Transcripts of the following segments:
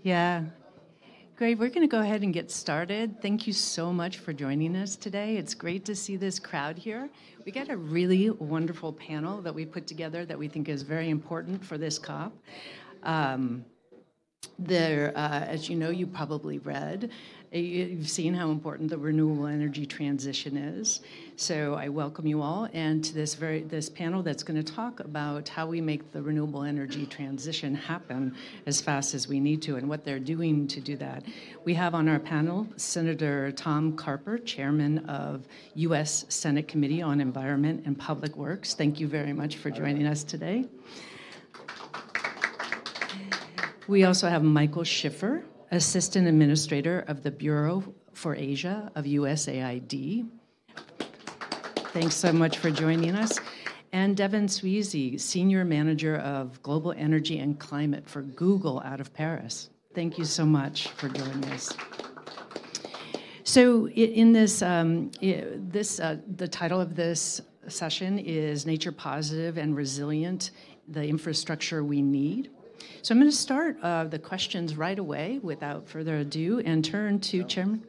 Yeah. Great. We're going to go ahead and get started. Thank you so much for joining us today. It's great to see this crowd here. We got a really wonderful panel that we put together that we think is very important for this COP. As you know, you probably read, you've seen how important the renewable energy transition is. So I welcome you all and to this panel that's going to talk about how we make the renewable energy transition happen as fast as we need to and what they're doing to do that. We have on our panel Senator Tom Carper, Chairman of U.S. Senate Committee on Environment and Public Works. Thank you very much for joining us today. We also have Michael Schiffer, Assistant Administrator of the Bureau for Asia of USAID. Thanks so much for joining us. And Devin Sweezy, Senior Manager of Global Energy and Climate for Google out of Paris. Thank you so much for joining us. So in the title of this session is Nature Positive and Resilient, the Infrastructure We Need. So I'm going to start the questions right away without further ado and turn to Chairman.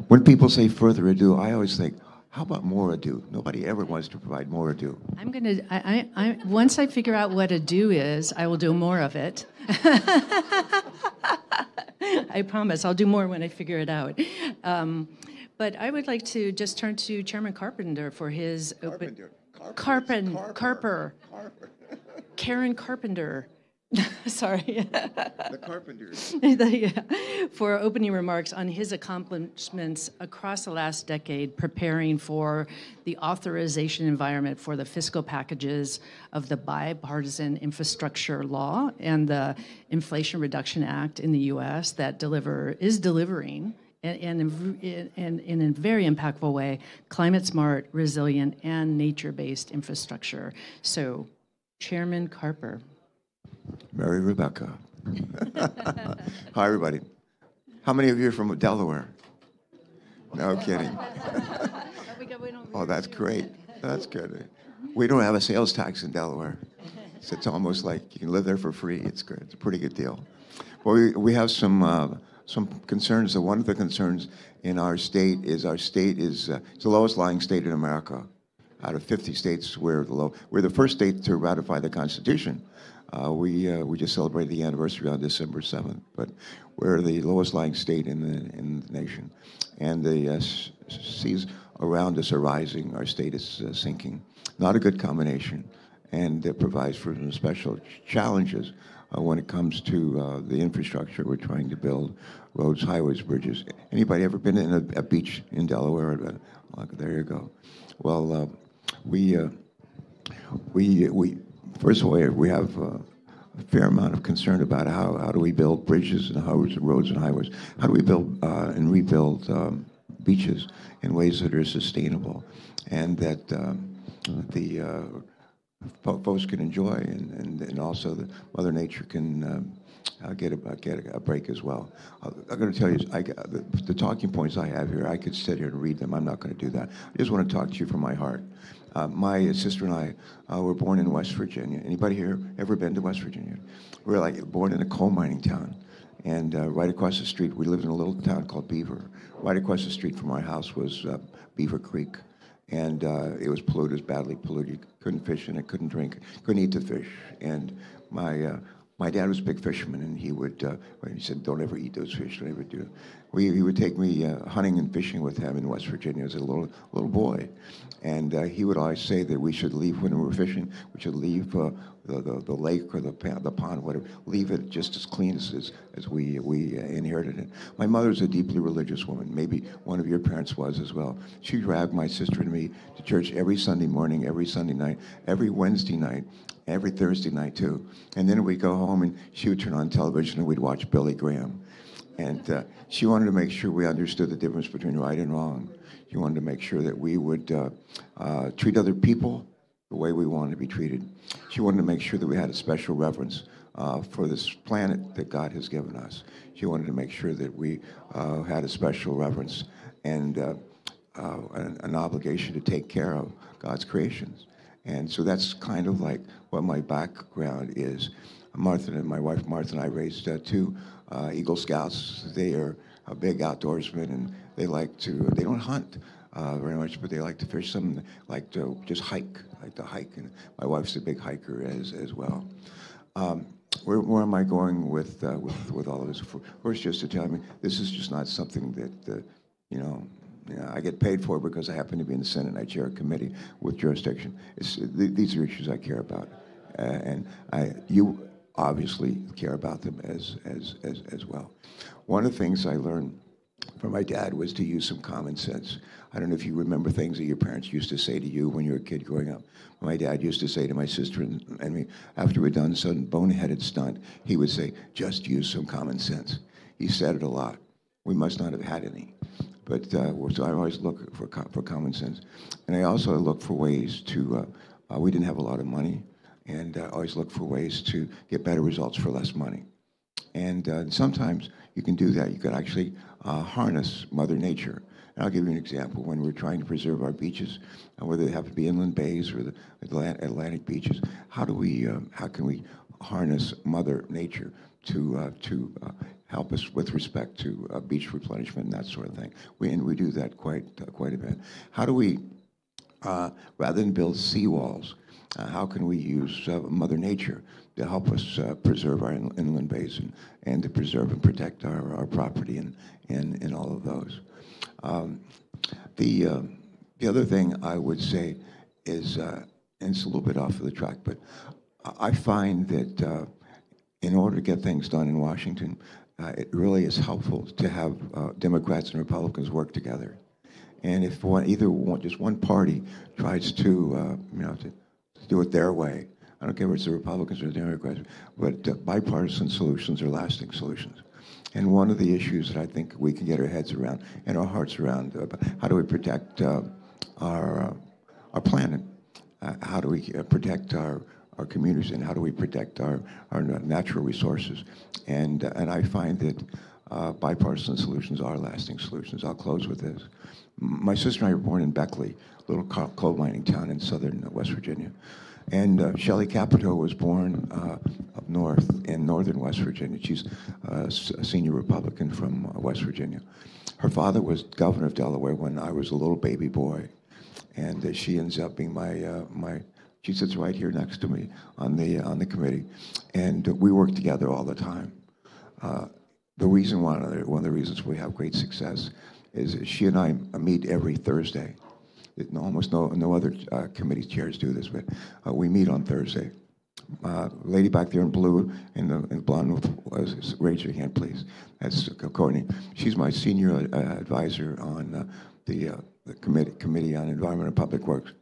When people say further ado, I always think, how about more ado? Nobody ever wants to provide more ado. I'm going to, once I figure out what ado is, I will do more of it. I promise, I'll do more when I figure it out. But I would like to just turn to Chairman Carpenter for his Carper. Karen Carpenter. Sorry. The Carpenters. For opening remarks on his accomplishments across the last decade, preparing for the authorization environment for the fiscal packages of the Bipartisan Infrastructure Law and the Inflation Reduction Act in the U.S. that is delivering, and in a very impactful way, climate-smart, resilient, and nature-based infrastructure. So, Chairman Carper. Mary Rebecca. Hi, everybody. How many of you are from Delaware? No kidding. Oh, that's great. That's good. We don't have a sales tax in Delaware. So it's almost like you can live there for free. It's good. It's a pretty good deal. Well, we have some concerns. So one of the concerns in our state is it's the lowest lying state in America. Out of 50 states, we're the first state to ratify the Constitution. We just celebrated the anniversary on December 7th, but we're the lowest lying state in the nation. And the seas around us are rising. Our state is sinking. Not a good combination. And it provides for some special challenges when it comes to the infrastructure we're trying to build, roads, highways, bridges. Anybody ever been in a beach in Delaware? There you go. Well, we first of all, we have a fair amount of concern about how do we build bridges and roads and highways. How do we build and rebuild beaches in ways that are sustainable and that the folks can enjoy and also the Mother Nature can get a break as well. I'm going to tell you, the talking points I have here, I could sit here and read them. I'm not going to do that. I just want to talk to you from my heart. My sister and I were born in West Virginia. Anybody here ever been to West Virginia? We were born in a coal mining town. And right across the street, we lived in a little town called Beaver. Right across the street from our house was Beaver Creek. And it was polluted, it was badly polluted. You couldn't fish in it, couldn't drink, couldn't eat the fish. And my dad was a big fisherman, and he said, don't ever eat those fish, don't ever do it. He would take me hunting and fishing with him in West Virginia as a little boy. And he would always say that we should leave, when we were fishing, we should leave the lake or the pond, whatever, leave it just as clean as we inherited it. My mother's a deeply religious woman. Maybe one of your parents was as well. She dragged my sister and me to church every Sunday morning, every Sunday night, every Wednesday night, every Thursday night too. And then we'd go home and she would turn on television and we'd watch Billy Graham. And she wanted to make sure we understood the difference between right and wrong. She wanted to make sure that we would treat other people the way we wanted to be treated. She wanted to make sure that we had a special reverence for this planet that God has given us. She wanted to make sure that we had a special reverence and an obligation to take care of God's creations. And so that's kind of like what my background is. Martha and my wife Martha and I raised two Eagle Scouts. They are big outdoorsmen, and they don't hunt very much, but they like to fish. Some like to just like to hike, and my wife's a big hiker as well. Where am I going with all of this? First, just to tell me, this is just not something that you know, I get paid for because I happen to be in the Senate and I chair a committee with jurisdiction. These are issues I care about, and you obviously care about them as well. One of the things I learned from my dad was to use some common sense. I don't know if you remember things that your parents used to say to you when you were a kid growing up. My dad used to say to my sister and me, after we'd done some boneheaded stunt, he would say, just use some common sense. He said it a lot. We must not have had any. But so I always look for common sense. And I also look for ways to, we didn't have a lot of money, and I always look for ways to get better results for less money. And sometimes you can do that. You can actually harness Mother Nature. And I'll give you an example. When we're trying to preserve our beaches, whether they have to be inland bays or the Atlantic beaches, how can we harness Mother Nature to help us with respect to beach replenishment and that sort of thing? We do that quite a bit. How do we, rather than build seawalls, how can we use Mother Nature to help us preserve our inland basin and to preserve and protect our property and all of those? The other thing I would say is, and it's a little bit off of the track, but I find that in order to get things done in Washington, it really is helpful to have Democrats and Republicans work together. And if just one party tries to do it their way, I don't care if it's the Republicans or the Democrats, but bipartisan solutions are lasting solutions. And one of the issues that I think we can get our heads around and our hearts around, how do we protect our planet? How do we protect our communities, and how do we protect our natural resources? And I find that bipartisan solutions are lasting solutions. I'll close with this. My sister and I were born in Beckley, a little coal mining town in southern West Virginia. And Shelley Capito was born up north in northern West Virginia. She's a senior Republican from West Virginia. Her father was governor of Delaware when I was a little baby boy. And she ends up being she sits right here next to me on the committee. And we work together all the time. One of the reasons we have great success is she and I meet every Thursday. Almost no other committee chairs do this, but we meet on Thursday. Lady back there in blue and blonde, raise your hand, please. That's Courtney. She's my senior advisor on the Committee on Environment and Public Works.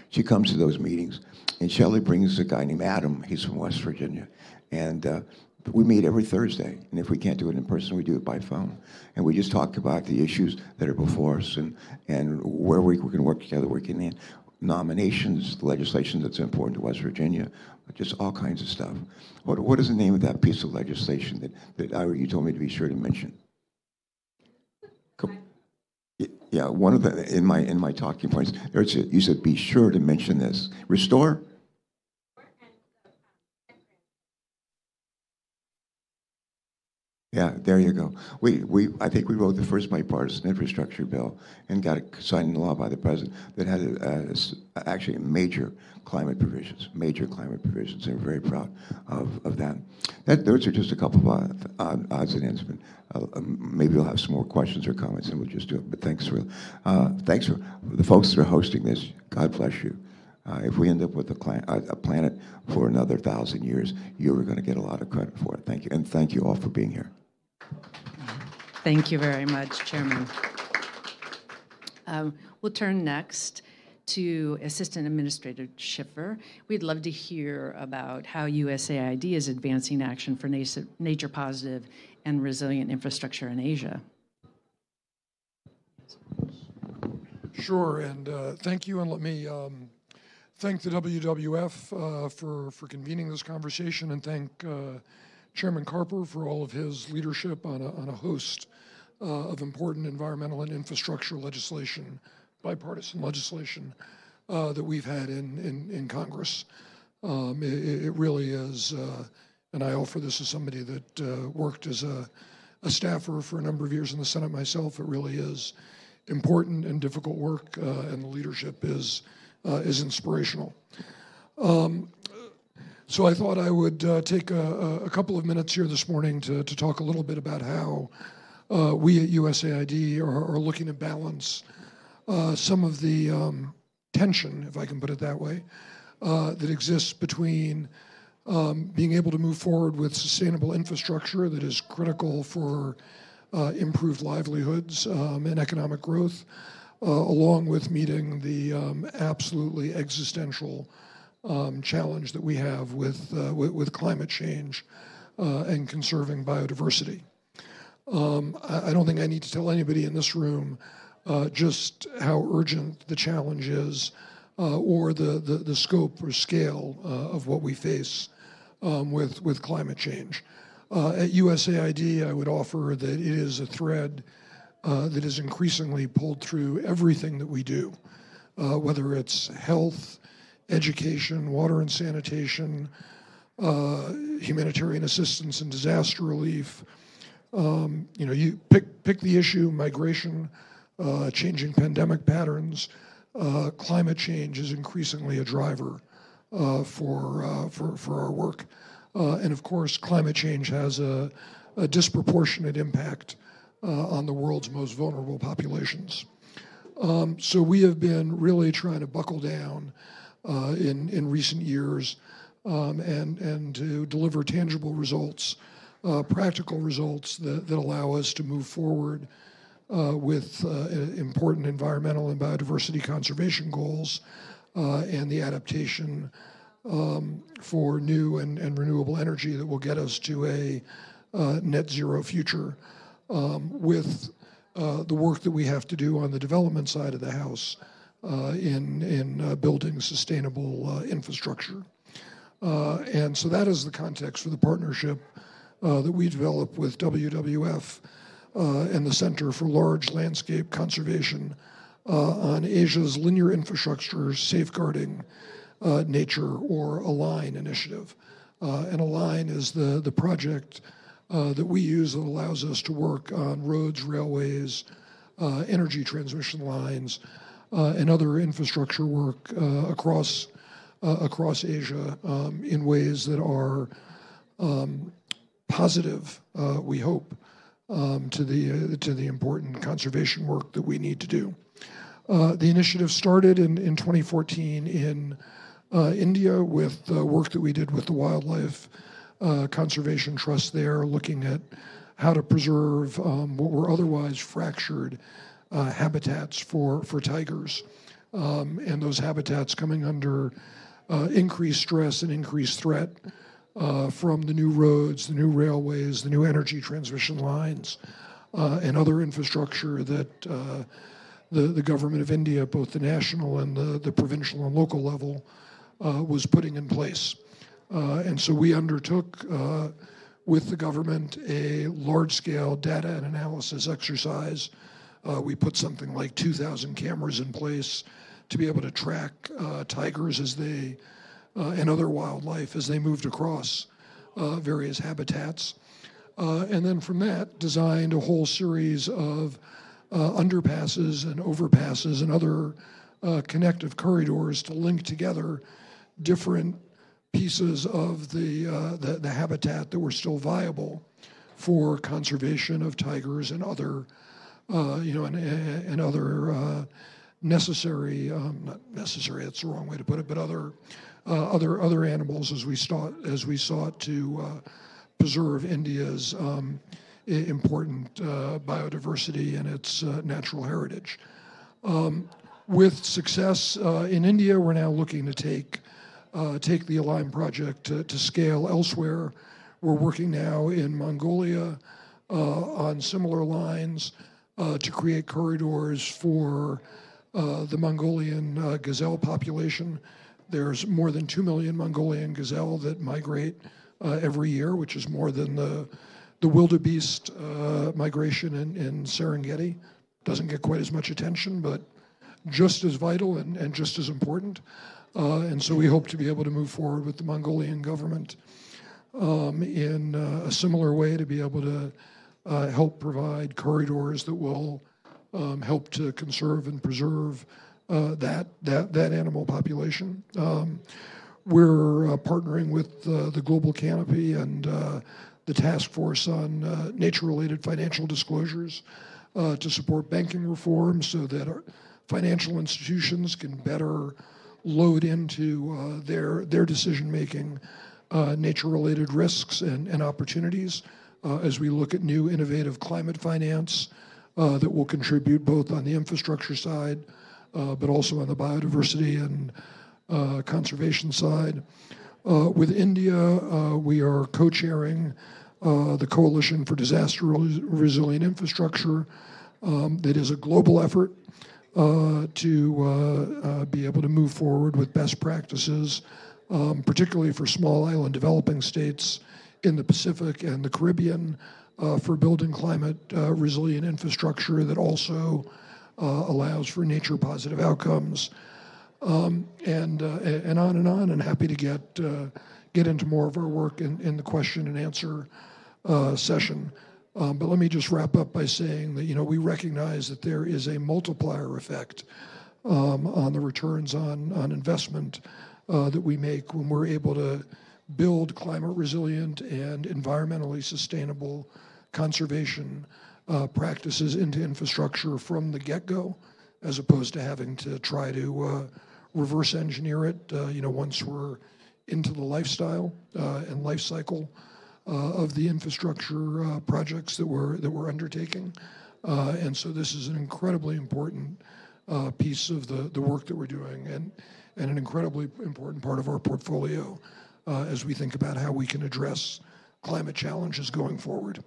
She comes to those meetings, and Shelley brings a guy named Adam. He's from West Virginia, and we meet every Thursday, and if we can't do it in person, we do it by phone. And we just talk about the issues that are before us and where we can work together, working in nominations, legislation that's important to West Virginia, just all kinds of stuff. What is the name of that piece of legislation that you told me to be sure to mention? Yeah, one of the in my talking points, you said be sure to mention this. Restore? Yeah, there you go. I think we wrote the first bipartisan infrastructure bill and got it signed into law by the president that had actually major climate provisions, and we're very proud of that. Those are just a couple of odds and ends, but maybe we'll have some more questions or comments and we'll just do it. But thanks for the folks that are hosting this. God bless you. If we end up with a planet for another 1,000 years, you're going to get a lot of credit for it. Thank you, and thank you all for being here. Thank you very much, Chairman. We'll turn next to Assistant Administrator Schiffer. We'd love to hear about how USAID is advancing action for nature-positive and resilient infrastructure in Asia. Sure, and thank you, and let me thank the WWF for convening this conversation, and thank Chairman Carper for all of his leadership on a host of important environmental and infrastructure legislation, bipartisan legislation that we've had in Congress. It really is, and I offer this as somebody that worked as a staffer for a number of years in the Senate myself. It really is important and difficult work, and the leadership is inspirational. So I thought I would take a couple of minutes here this morning to talk a little bit about how we at USAID are looking to balance some of the tension, if I can put it that way, that exists between being able to move forward with sustainable infrastructure that is critical for improved livelihoods and economic growth, along with meeting the absolutely existential challenge that we have with climate change and conserving biodiversity. I don't think I need to tell anybody in this room just how urgent the challenge is, or the scope or scale of what we face with climate change. At USAID, I would offer that it is a thread that is increasingly pulled through everything that we do, whether it's health, education, water and sanitation, humanitarian assistance and disaster relief. You pick the issue: migration, changing pandemic patterns. Climate change is increasingly a driver for our work, and of course, climate change has a disproportionate impact on the world's most vulnerable populations. So we have been really trying to buckle down in recent years and to deliver tangible results, practical results that allow us to move forward with important environmental and biodiversity conservation goals and the adaptation for new and renewable energy that will get us to a net zero future, with the work that we have to do on the development side of the house in building sustainable infrastructure. And so that is the context for the partnership that we developed with WWF and the Center for Large Landscape Conservation on Asia's Linear Infrastructure Safeguarding Nature, or ALIGN initiative. And ALIGN is the project that we use that allows us to work on roads, railways, energy transmission lines, and other infrastructure work across Asia in ways that are positive, we hope, to the important conservation work that we need to do. The initiative started in 2014 in India with work that we did with the Wildlife Conservation Trust there, looking at how to preserve what were otherwise fractured habitats for tigers, and those habitats coming under increased stress and increased threat from the new roads, the new railways, the new energy transmission lines, and other infrastructure that the government of India, both the national and the provincial and local level, was putting in place. And so we undertook with the government a large-scale data and analysis exercise. We put something like 2,000 cameras in place to be able to track tigers as they and other wildlife as they moved across various habitats. And then from that, designed a whole series of underpasses and overpasses and other connective corridors to link together different pieces of the habitat that were still viable for conservation of tigers and other, and other necessary, not necessary, that's the wrong way to put it, but other animals as we sought to preserve India's important biodiversity and its natural heritage. With success in India, we're now looking to take the ALIGN project to scale elsewhere. We're working now in Mongolia on similar lines to create corridors for the Mongolian gazelle population. There's more than 2 million Mongolian gazelle that migrate every year, which is more than the wildebeest migration in Serengeti. Doesn't get quite as much attention, but just as vital and just as important. And so we hope to be able to move forward with the Mongolian government in a similar way to be able to help provide corridors that will help to conserve and preserve that animal population. We're partnering with the Global Canopy and the Task Force on Nature-Related Financial Disclosures to support banking reform so that our financial institutions can better load into their decision-making nature-related risks and opportunities as we look at new innovative climate finance that will contribute both on the infrastructure side but also on the biodiversity and conservation side. With India, we are co-chairing the Coalition for Disaster Resilient Infrastructure. That is a global effort to be able to move forward with best practices, particularly for small island developing states in the Pacific and the Caribbean, for building climate resilient infrastructure that also allows for nature positive outcomes. And on, and happy to get into more of our work in the question and answer session. But let me just wrap up by saying that, we recognize that there is a multiplier effect on the returns on investment that we make when we're able to build climate resilient and environmentally sustainable conservation practices into infrastructure from the get-go, as opposed to having to try to reverse engineer it, once we're into the lifestyle and life cycle of the infrastructure projects that we're undertaking. And so this is an incredibly important piece of the work that we're doing and an incredibly important part of our portfolio as we think about how we can address climate challenges going forward.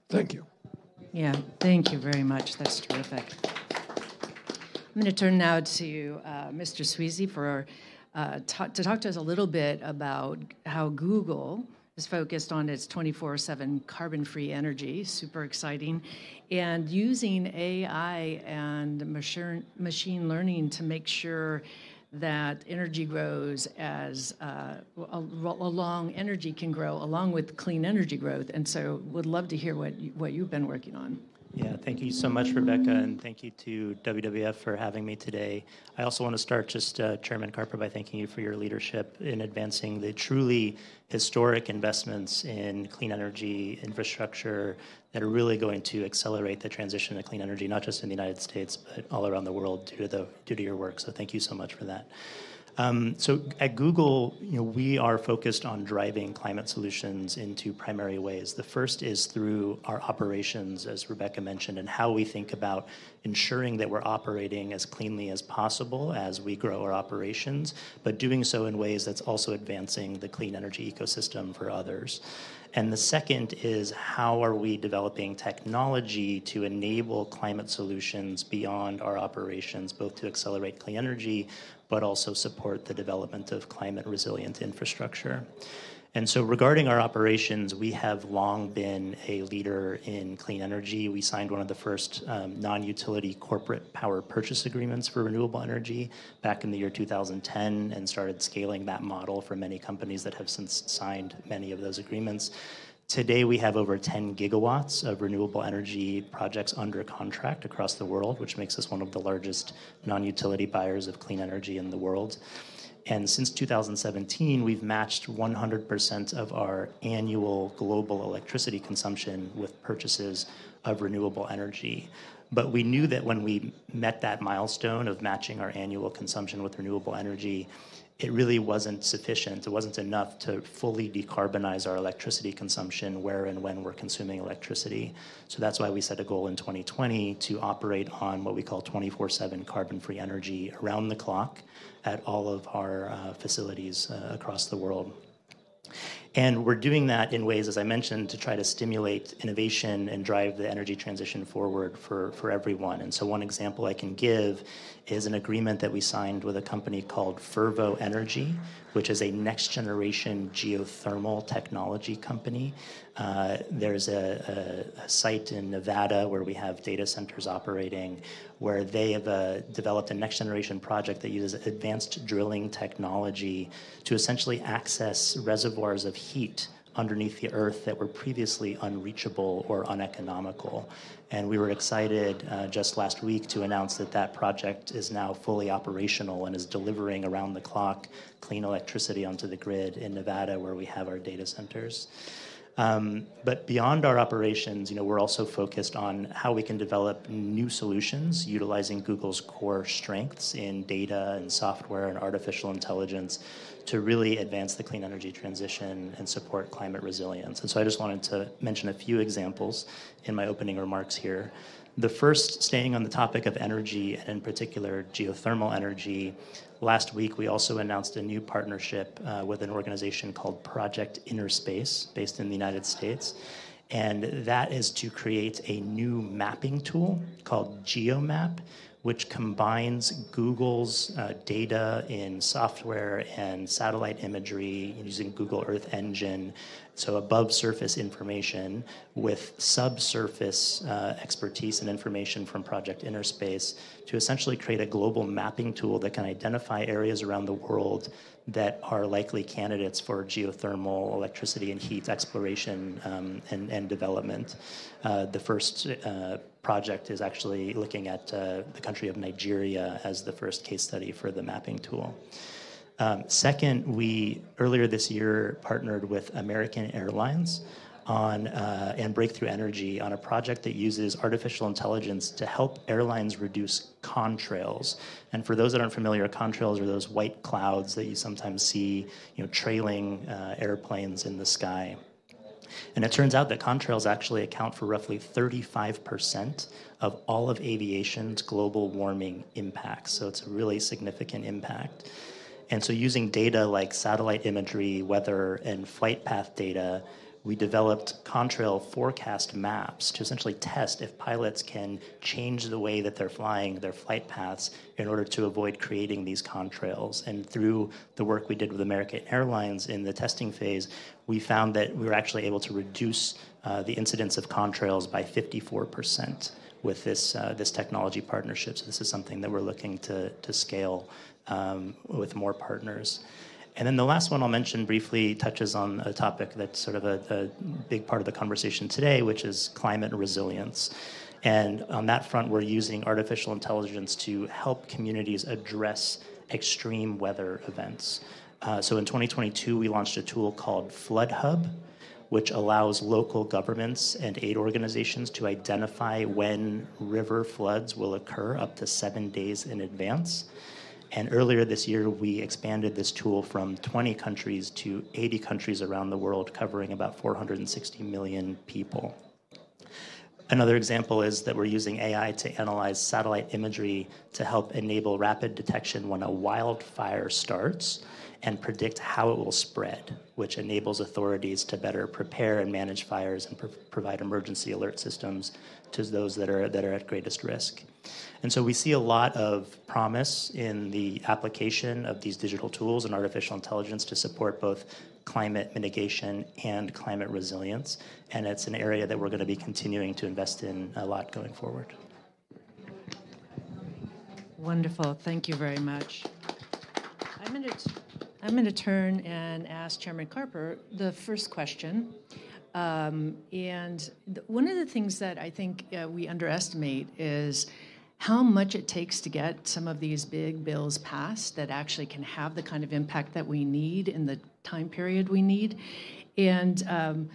Thank you. Yeah, thank you very much. That's terrific. I'm going to turn now to Mr. Sweezy to talk to us a little bit about how Google is focused on its 24/7 carbon-free energy, super exciting, and using AI and machine learning to make sure that energy grows as energy can grow along with clean energy growth. And so would love to hear what you've been working on. Yeah, thank you so much, Rebecca, and thank you to WWF for having me today. I also want to start Chairman Carper, by thanking you for your leadership in advancing the truly historic investments in clean energy infrastructure that are really going to accelerate the transition to clean energy, not just in the United States, but all around the world due to your work. So thank you so much for that. So at Google, we are focused on driving climate solutions in two primary ways. The first is through our operations, as Rebecca mentioned, and how we think about ensuring that we're operating as cleanly as possible as we grow our operations, but doing so in ways that's also advancing the clean energy ecosystem for others. And the second is how are we developing technology to enable climate solutions beyond our operations, both to accelerate clean energy, but also support the development of climate resilient infrastructure. And so regarding our operations, we have long been a leader in clean energy. We signed one of the first non-utility corporate power purchase agreements for renewable energy back in the year 2010 and started scaling that model for many companies that have since signed many of those agreements. Today, we have over 10 gigawatts of renewable energy projects under contract across the world, which makes us one of the largest non-utility buyers of clean energy in the world. And since 2017, we've matched 100% of our annual global electricity consumption with purchases of renewable energy. But we knew that when we met that milestone of matching our annual consumption with renewable energy, it really wasn't sufficient. It wasn't enough to fully decarbonize our electricity consumption where and when we're consuming electricity. So that's why we set a goal in 2020 to operate on what we call 24/7 carbon-free energy around the clock at all of our facilities across the world. And we're doing that in ways, as I mentioned, to try to stimulate innovation and drive the energy transition forward for everyone. And so one example I can give is an agreement that we signed with a company called Fervo Energy, which is a next-generation geothermal technology company. There's a site in Nevada where we have data centers operating, where they have developed a next-generation project that uses advanced drilling technology to essentially access reservoirs of heat underneath the earth that were previously unreachable or uneconomical. And we were excited just last week to announce that that project is now fully operational and is delivering around-the-clock clean electricity onto the grid in Nevada, where we have our data centers. But beyond our operations, we're also focused on how we can develop new solutions utilizing Google's core strengths in data and software and artificial intelligence to really advance the clean energy transition and support climate resilience. And so I just wanted to mention a few examples in my opening remarks here. The first, staying on the topic of energy, and in particular geothermal energy, last week we also announced a new partnership with an organization called Project Innerspace, based in the United States. And that is to create a new mapping tool called GeoMap, which combines Google's data in software and satellite imagery using Google Earth Engine, so above surface information, with subsurface expertise and information from Project Innerspace to essentially create a global mapping tool that can identify areas around the world that are likely candidates for geothermal electricity and heat exploration and development. The first project is actually looking at the country of Nigeria as the first case study for the mapping tool. Second, we earlier this year partnered with American Airlines and Breakthrough Energy on a project that uses artificial intelligence to help airlines reduce contrails. And for those that aren't familiar, contrails are those white clouds that you sometimes see, trailing airplanes in the sky. And it turns out that contrails actually account for roughly 35% of all of aviation's global warming impacts. So it's a really significant impact. And so using data like satellite imagery, weather, and flight path data, we developed contrail forecast maps to essentially test if pilots can change the way that they're flying their flight paths in order to avoid creating these contrails. And through the work we did with American Airlines in the testing phase, we found that we were actually able to reduce the incidence of contrails by 54% with this technology partnership. So this is something that we're looking to scale with more partners. And then the last one I'll mention briefly touches on a topic that's sort of a big part of the conversation today, which is climate resilience. And on that front, we're using artificial intelligence to help communities address extreme weather events. So in 2022, we launched a tool called Flood Hub, which allows local governments and aid organizations to identify when river floods will occur up to 7 days in advance. And earlier this year, we expanded this tool from 20 countries to 80 countries around the world, covering about 460 million people. Another example is that we're using AI to analyze satellite imagery to help enable rapid detection when a wildfire starts and predict how it will spread, which enables authorities to better prepare and manage fires and provide emergency alert systems to those that are at greatest risk. And so we see a lot of promise in the application of these digital tools and artificial intelligence to support both climate mitigation and climate resilience. And it's an area that we're going to be continuing to invest in a lot going forward. Wonderful. Thank you very much. I'm going to turn and ask Chairman Carper the first question. And one of the things that I think we underestimate is how much it takes to get some of these big bills passed that actually can have the kind of impact that we need in the time period we need. And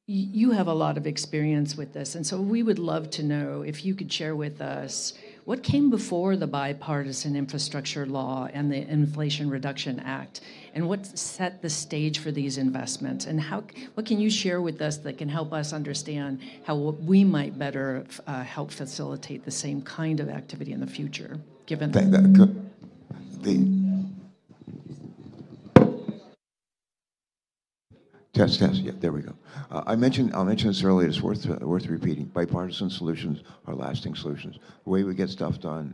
you have a lot of experience with this. And so we would love to know if you could share with us what came before the Bipartisan Infrastructure Law and the Inflation Reduction Act, and what set the stage for these investments, and what can you share with us that can help us understand how we might better help facilitate the same kind of activity in the future, given Test, test. Yeah, there we go. I'll mention this earlier. It's worth repeating. Bipartisan solutions are lasting solutions. The way we get stuff done.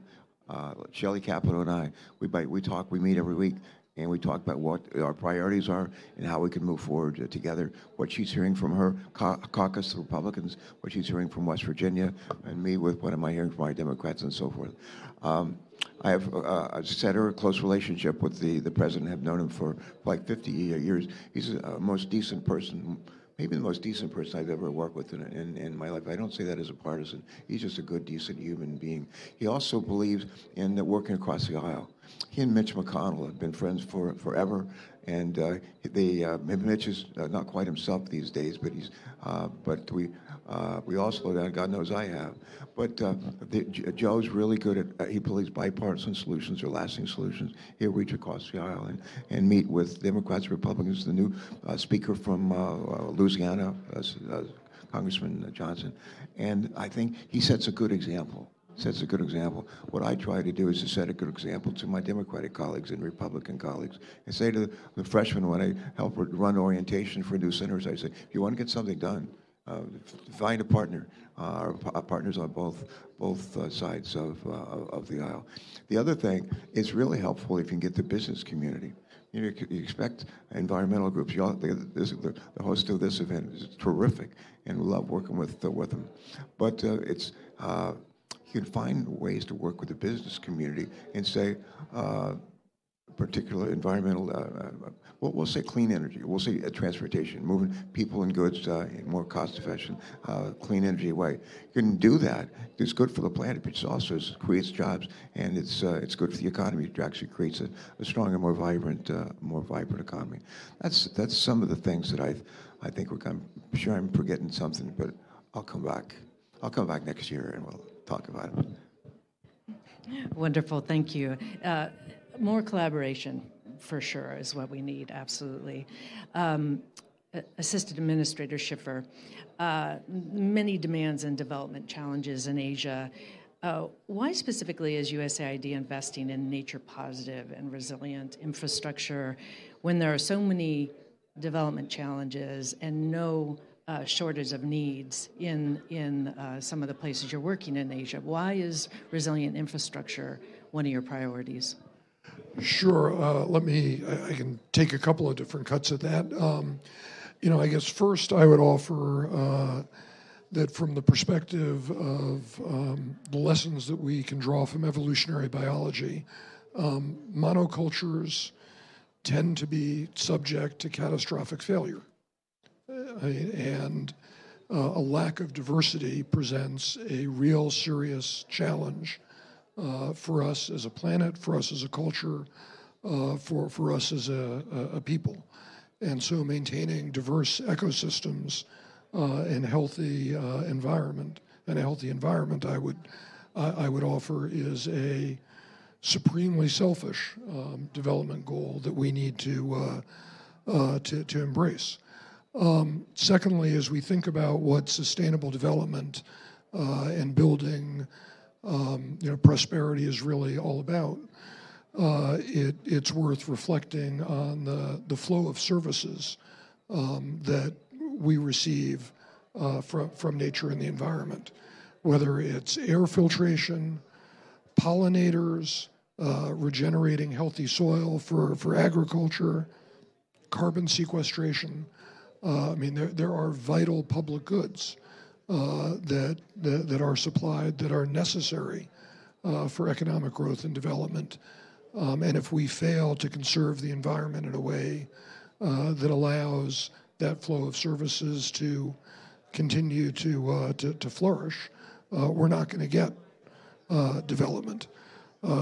Shelley Capito and I, we talk. We meet every week, and we talk about what our priorities are and how we can move forward together. What she's hearing from her caucus, the Republicans, what she's hearing from West Virginia, and me with what am I hearing from our Democrats and so forth. I have, as I said, a close relationship with the president. I've known him for like 50 years. He's the most decent person, maybe the most decent person I've ever worked with in my life. I don't say that as a partisan. He's just a good, decent human being. He also believes in working across the aisle. He and Mitch McConnell have been friends forever, and Mitch is not quite himself these days, but we all slow down. God knows I have. But Joe's really good at, he believes bipartisan solutions are lasting solutions. He'll reach across the aisle and meet with Democrats, Republicans, the new speaker from Louisiana, Congressman Johnson. And I think he sets a good example. What I try to do is to set a good example to my Democratic colleagues and Republican colleagues and say to the freshmen when I help run orientation for new senators, I say, if you want to get something done, find a partner. Our partners on both sides of the aisle. The other thing is really helpful if you can get the business community. You expect environmental groups. The host of this event is terrific, and we love working with them. But you can find ways to work with the business community and say, particular environmental, we'll say clean energy, we'll say transportation, moving people and goods in more cost-efficient, clean energy way. You can do that. It's good for the planet, but it also creates jobs, and it's good for the economy. It actually creates a stronger, more vibrant economy. That's some of the things that I think I'm sure I'm forgetting something, but I'll come back. I'll come back next year and we'll talk about it. Wonderful, thank you. More collaboration, for sure, is what we need, absolutely. Assistant Administrator Schiffer, many demands and development challenges in Asia. Why specifically is USAID investing in nature-positive and resilient infrastructure when there are so many development challenges and no shortage of needs in some of the places you're working in Asia? Why is resilient infrastructure one of your priorities? Sure. I can take a couple of different cuts at that. I guess first I would offer that from the perspective of the lessons that we can draw from evolutionary biology, monocultures tend to be subject to catastrophic failure. And a lack of diversity presents a real serious challenge for us as a planet, for us as a culture, for us as a people. And so maintaining diverse ecosystems and a healthy environment, I would offer is a supremely selfish development goal that we need to embrace. Secondly, as we think about what sustainable development and building prosperity is really all about, it's worth reflecting on the flow of services that we receive from nature and the environment, whether it's air filtration, pollinators, regenerating healthy soil for agriculture, carbon sequestration. There are vital public goods that are supplied that are necessary for economic growth and development. And if we fail to conserve the environment in a way that allows that flow of services to continue to flourish, we're not going to get development.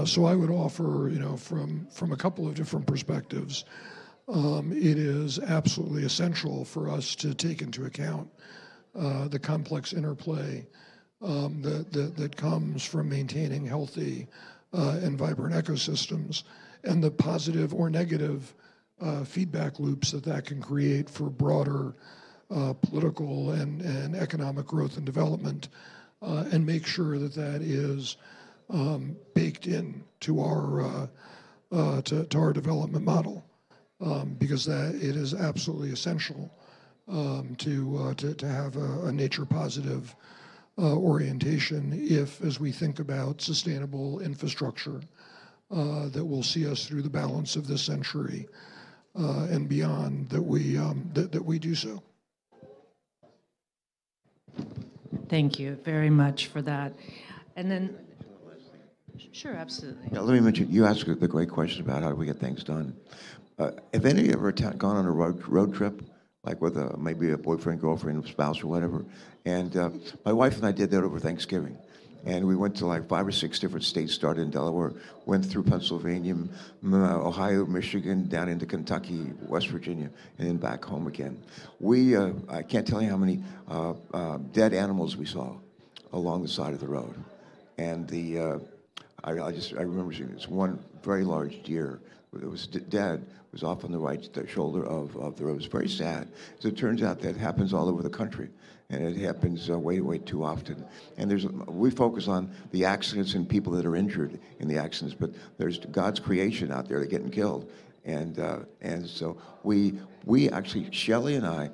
So I would offer, from a couple of different perspectives, it is absolutely essential for us to take into account the complex interplay that comes from maintaining healthy and vibrant ecosystems and the positive or negative feedback loops that can create for broader political and economic growth and development, and make sure that is baked in to our development model, because that it is absolutely essential to have a nature positive orientation if, as we think about sustainable infrastructure, that will see us through the balance of this century and beyond, that we do so. Thank you very much for that. And then, sure, absolutely. Yeah, let me mention, you asked the great question about how do we get things done. Have any of you ever gone on a road trip, like with maybe a boyfriend, girlfriend, spouse, or whatever? And my wife and I did that over Thanksgiving. And we went to like 5 or 6 different states, started in Delaware, went through Pennsylvania, Ohio, Michigan, down into Kentucky, West Virginia, and then back home again. I can't tell you how many dead animals we saw along the side of the road. And I remember seeing this one very large deer. It was dead. It was off on the right shoulder of the road. It was very sad. So it turns out that happens all over the country, and it happens way too often. And we focus on the accidents and people that are injured in the accidents, but there's God's creation out there that are getting killed, and so we actually, Shelley and I,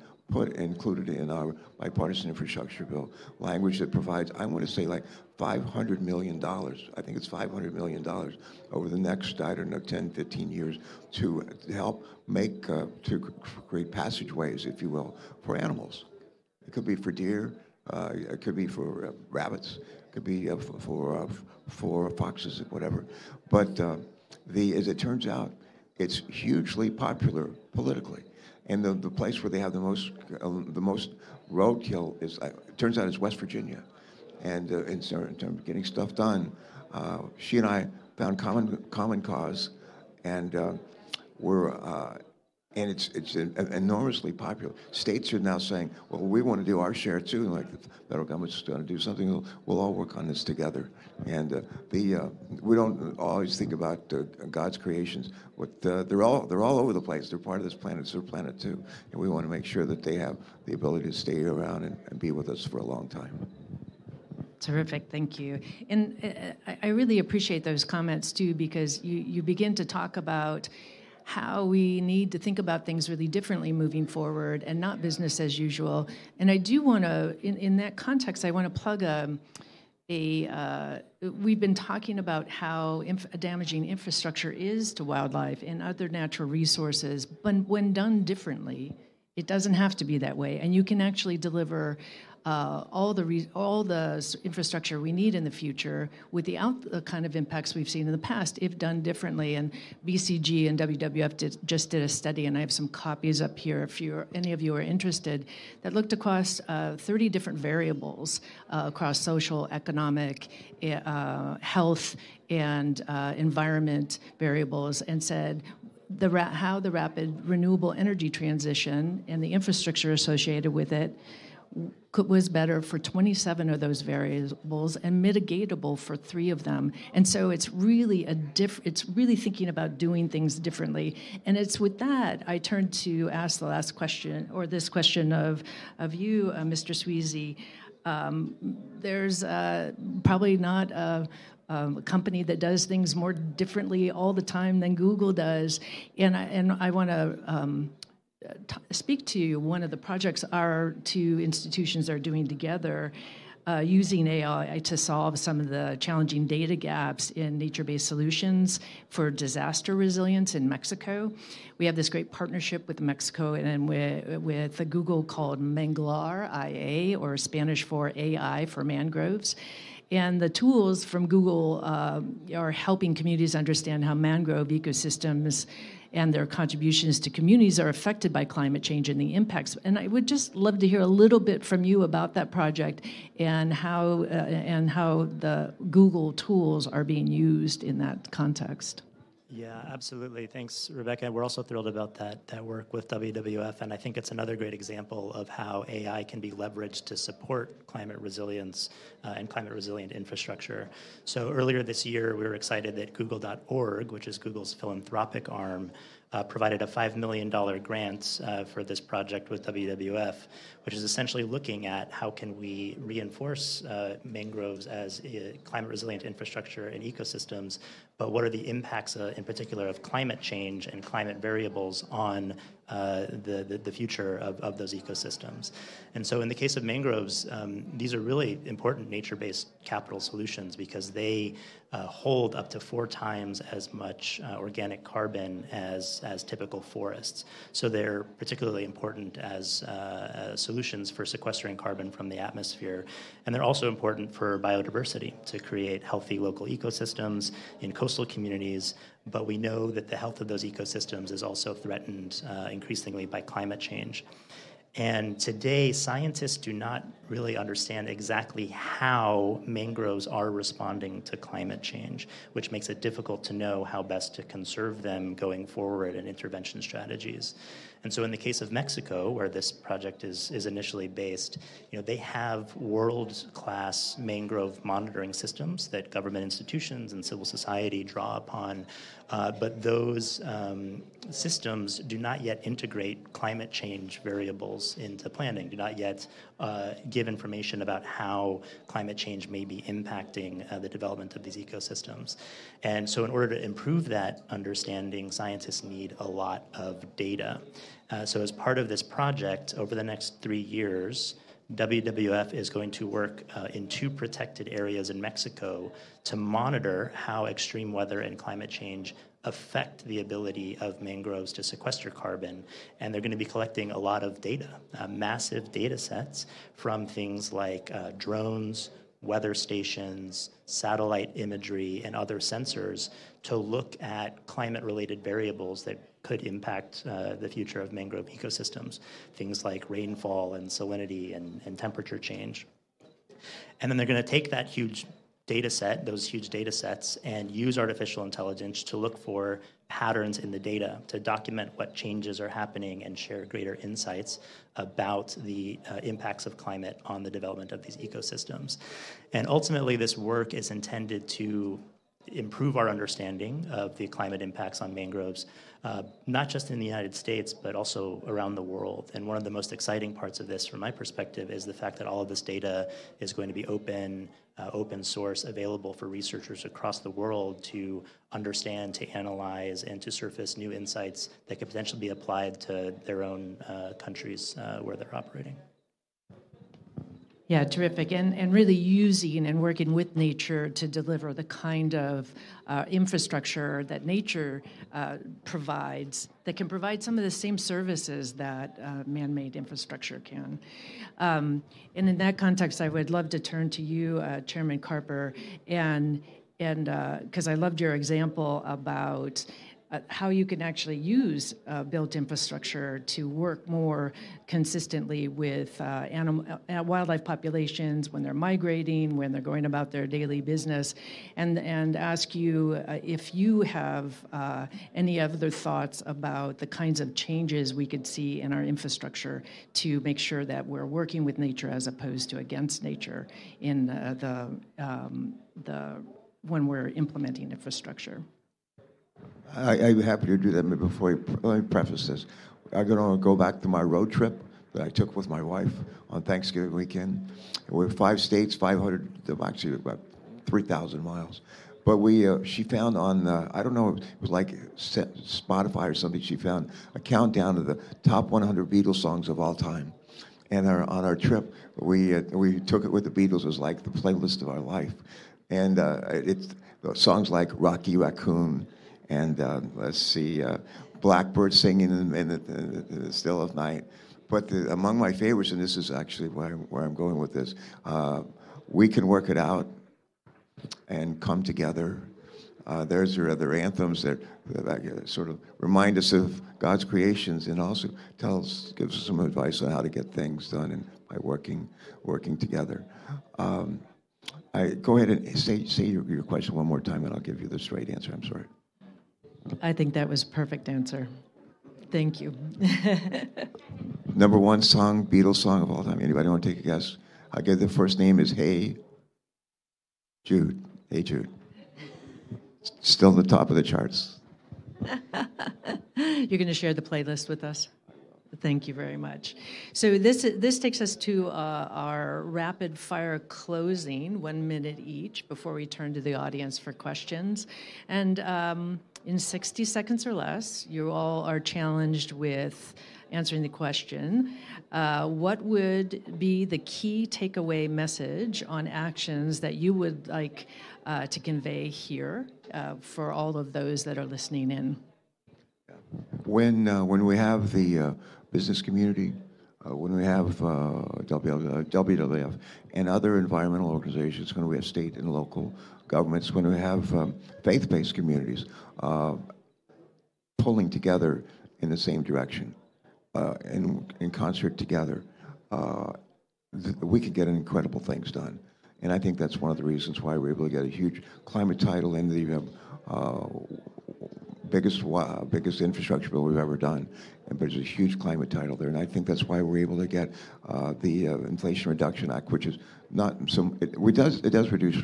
included in our bipartisan infrastructure bill language that provides, I want to say, like $500 million. I think it's $500 million over the next, I don't know, 10, 15 years to help to create passageways, if you will, for animals. It could be for deer, it could be for rabbits, it could be for foxes, whatever. But as it turns out, it's hugely popular politically. And the place where they have the most roadkill turns out is West Virginia. And in terms of getting stuff done, she and I found common cause, and and it's enormously popular. States are now saying, well, we want to do our share too, and like the federal government's going to do something. We'll all work on this together. And we don't always think about God's creations, but they're all over the place. They're part of this planet. It's their planet too, and we want to make sure that they have the ability to stay around and be with us for a long time. Terrific, thank you. And I really appreciate those comments too, because you begin to talk about how we need to think about things really differently moving forward and not business as usual. And I do want to, in that context, I want to plug we've been talking about how damaging infrastructure is to wildlife and other natural resources, but when done differently, it doesn't have to be that way. And you can actually deliver all the infrastructure we need in the future without the kind of impacts we've seen in the past if done differently. And BCG and WWF just did a study, and I have some copies up here if any of you are interested, that looked across 30 different variables across social, economic, health, and environment variables, and said how the rapid renewable energy transition and the infrastructure associated with it was better for 27 of those variables and mitigatable for 3 of them. And so it's really it's really thinking about doing things differently. And it's with that I turn to ask the last question, or this question of you, Mr. Sweezy. There's probably not a company that does things more differently all the time than Google does. And I want to speak to one of the projects our 2 institutions are doing together, using AI to solve some of the challenging data gaps in nature-based solutions for disaster resilience in Mexico. We have this great partnership with Mexico and with a Google called Manglar IA, or Spanish for AI for mangroves. And the tools from Google are helping communities understand how mangrove ecosystems and their contributions to communities are affected by climate change and the impacts. And I would just love to hear a little bit from you about that project and how the Google tools are being used in that context. Yeah, absolutely. Thanks, Rebecca. We're also thrilled about that work with WWF, and I think it's another great example of how AI can be leveraged to support climate resilience and climate resilient infrastructure. So earlier this year, we were excited that Google.org, which is Google's philanthropic arm, provided a $5 million grant for this project with WWF, which is essentially looking at how can we reinforce mangroves as climate resilient infrastructure and ecosystems, but what are the impacts in particular of climate change and climate variables on the future of those ecosystems. And so in the case of mangroves, these are really important nature-based capital solutions because they hold up to 4 times as much organic carbon as typical forests. So they're particularly important as solutions for sequestering carbon from the atmosphere. And they're also important for biodiversity to create healthy local ecosystems in coastal communities. But we know that the health of those ecosystems is also threatened increasingly by climate change. And today, scientists do not really understand exactly how mangroves are responding to climate change, which makes it difficult to know how best to conserve them going forward and intervention strategies. And so in the case of Mexico, where this project is initially based, they have world-class mangrove monitoring systems that government institutions and civil society draw upon, but those systems do not yet integrate climate change variables into planning, do not yet give information about how climate change may be impacting the development of these ecosystems. And so in order to improve that understanding, scientists need a lot of data. So as part of this project, over the next 3 years, WWF is going to work in 2 protected areas in Mexico to monitor how extreme weather and climate change affect the ability of mangroves to sequester carbon. And they're going to be collecting a lot of data, massive data sets from things like drones, weather stations, satellite imagery, and other sensors to look at climate-related variables that could impact the future of mangrove ecosystems, things like rainfall and salinity and temperature change. And then they're going to take that huge data set, those huge data sets, and use artificial intelligence to look for patterns in the data, to document what changes are happening and share greater insights about the impacts of climate on the development of these ecosystems. And ultimately, this work is intended to improve our understanding of the climate impacts on mangroves, not just in the United States, but also around the world. And one of the most exciting parts of this, from my perspective, is the fact that all of this data is going to be open source, available for researchers across the world to understand, to analyze, and to surface new insights that could potentially be applied to their own countries where they're operating. Yeah, terrific. And really using and working with nature to deliver the kind of infrastructure that nature provides, that can provide some of the same services that man-made infrastructure can. And in that context, I would love to turn to you, Chairman Carper, and because I loved your example about how you can actually use built infrastructure to work more consistently with wildlife populations when they're migrating, when they're going about their daily business, and ask you if you have any other thoughts about the kinds of changes we could see in our infrastructure to make sure that we're working with nature as opposed to against nature in when we're implementing infrastructure. I'm happy to do that. But let me preface this. I'm going to go back to my road trip that I took with my wife on Thanksgiving weekend. We're 5 states, 500, actually about 3,000 miles. But she found on, I don't know, it was like Spotify or something, she found a countdown of the top 100 Beatles songs of all time. And on our trip, we took it with the Beatles as like the playlist of our life. And it's songs like Rocky Raccoon, and let's see, Blackbird Singing in the Still of Night. But among my favorites, and this is actually where I'm going with this, We Can Work It Out and Come Together. There's your other anthems that sort of remind us of God's creations and also gives us some advice on how to get things done and by working together. Go ahead and say your question one more time, and I'll give you the straight answer. I'm sorry. I think that was a perfect answer. Thank you. Number 1 song, Beatles song of all time. Anybody want to take a guess? I guess the first name is Hey Jude. Hey Jude. Still in the top of the charts. You're going to share the playlist with us? Thank you very much. So this takes us to our rapid fire closing, 1 minute each, before we turn to the audience for questions. And in 60 seconds or less, you all are challenged with answering the question, what would be the key takeaway message on actions that you would like to convey here for all of those that are listening in? When we have the business community, when we have WWF and other environmental organizations, when we have state and local governments, when we have faith-based communities pulling together in the same direction, in concert together, we can get incredible things done. And I think that's one of the reasons why we're able to get a huge climate title in the biggest infrastructure bill we've ever done. And there's a huge climate title there, and I think that's why we're able to get the Inflation Reduction Act, which is not some. It does reduce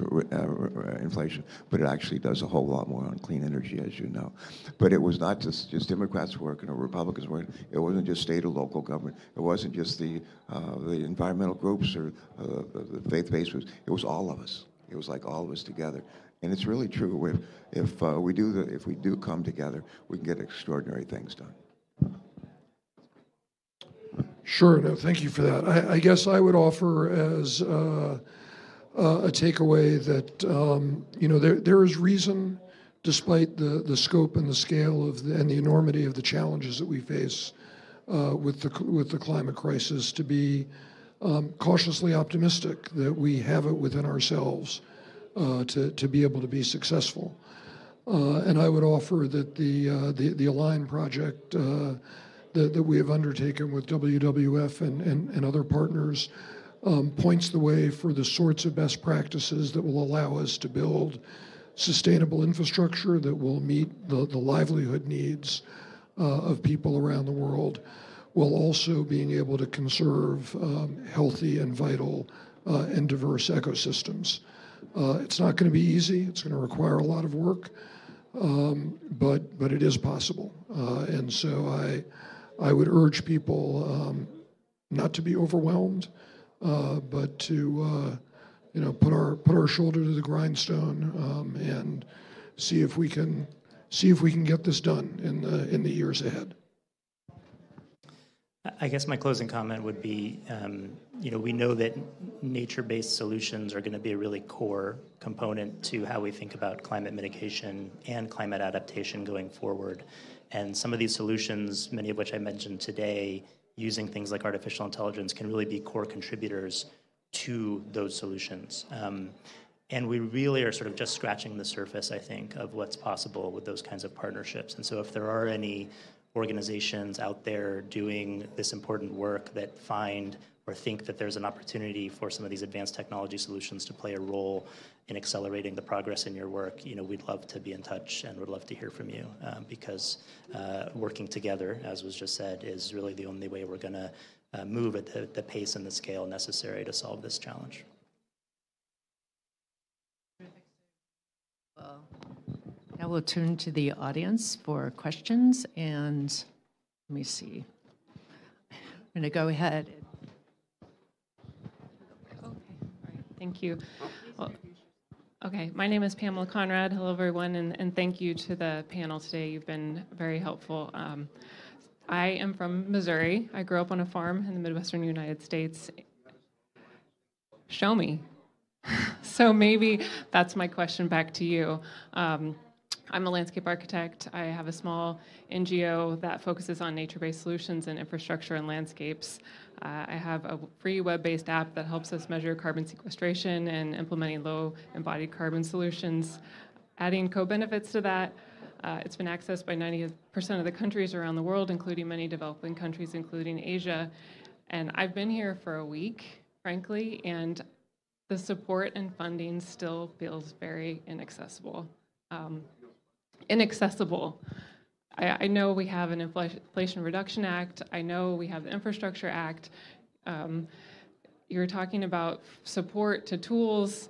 inflation, but it actually does a whole lot more on clean energy, as you know. But it was not just Democrats working or Republicans working. It wasn't just state or local government. It wasn't just the environmental groups or the faith-based groups. It was all of us. It was like all of us together. And it's really true. If we do come together, we can get extraordinary things done. Sure. No, thank you for that. I guess I would offer as a takeaway that there is reason, despite the scope and the scale and the enormity of the challenges that we face with the climate crisis, to be cautiously optimistic that we have it within ourselves to be able to be successful. And I would offer that the Align project that we have undertaken with WWF and other partners points the way for the sorts of best practices that will allow us to build sustainable infrastructure that will meet the livelihood needs of people around the world, while also being able to conserve healthy and vital and diverse ecosystems. It's not going to be easy. It's going to require a lot of work, but it is possible. And so I would urge people not to be overwhelmed, but to put our shoulder to the grindstone and see if we can get this done in the years ahead. I guess my closing comment would be, we know that nature-based solutions are going to be a really core component to how we think about climate mitigation and climate adaptation going forward. And some of these solutions, many of which I mentioned today, using things like artificial intelligence, can really be core contributors to those solutions. And we really are sort of just scratching the surface, I think, of what's possible with those kinds of partnerships. And so if there are any organizations out there doing this important work that find or think that there's an opportunity for some of these advanced technology solutions to play a role in accelerating the progress in your work, we'd love to be in touch and would love to hear from you because working together, as was just said, is really the only way we're going to move at the pace and the scale necessary to solve this challenge. Now we'll turn to the audience for questions, and let me see. I'm going to go ahead. Okay, all right, thank you. Well, okay, my name is Pamela Conrad. Hello, everyone, and thank you to the panel today. You've been very helpful. I am from Missouri. I grew up on a farm in the Midwestern United States. Show me. So maybe that's my question back to you. I'm a landscape architect. I have a small NGO that focuses on nature-based solutions in infrastructure and landscapes. I have a free web-based app that helps us measure carbon sequestration and implementing low embodied carbon solutions. Adding co-benefits to that, it's been accessed by 90% of the countries around the world, including many developing countries, including Asia. And I've been here for a week, frankly, and the support and funding still feels very inaccessible. I know we have an Inflation Reduction Act. I know we have the Infrastructure Act. You're talking about support to tools.